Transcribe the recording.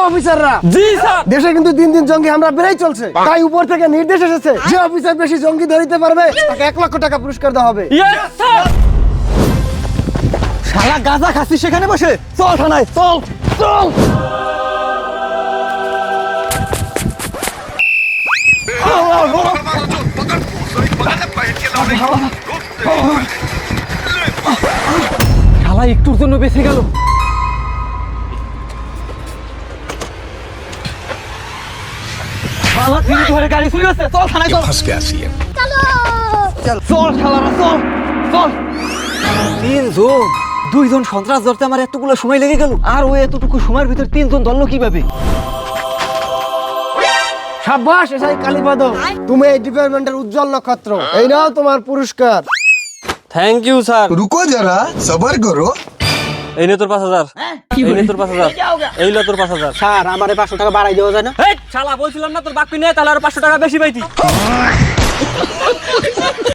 অফিসাররা। জি স্যার। দেশে কিন্তু দিন দিন জঙ্গি হামলা বেড়েই চলছে, তাই উপর থেকে নির্দেশ এসেছে যে অফিসার বেশি জঙ্গি ধরতে পারবে তাকে 1 লক্ষ টাকা পুরস্কার দেওয়া হবে। Yes sir. শালা গাঁজা খাচ্ছিস সেখানে বসে, চল থানায় চল চল। শালা একটুর জন্য বেঁচে গেল। শালা তিন ঘরে গাড়ি চলে যাচ্ছে, চল থানায় চল। চল শালারা চল চল। 3 জন, 2 জন সন্ত্রাস ধরতে আমার এতগুলো সময় লেগে গেল, আর ওই এতটুকু সময়ের ভিতর 3 জন ধরলো কিভাবে? সাব্বাস এসআই কালীপদ, তুমি এই ডিপার্টমেন্টের উজ্জ্বল নক্ষত্র। এই নাও তোমার পুরস্কার। Thank you sir. रुको जरा सबर करो। এই নে তোর 5000। এই নে তোর 5000। এই ল তোর 5000। স্যার আমারে 500 টাকা বাড়াই দেওয়া যায় না? এই শালা বলছিলাম না তোর বাকি নেই, তাহলে আর 500 টাকা বেশি পাইতি।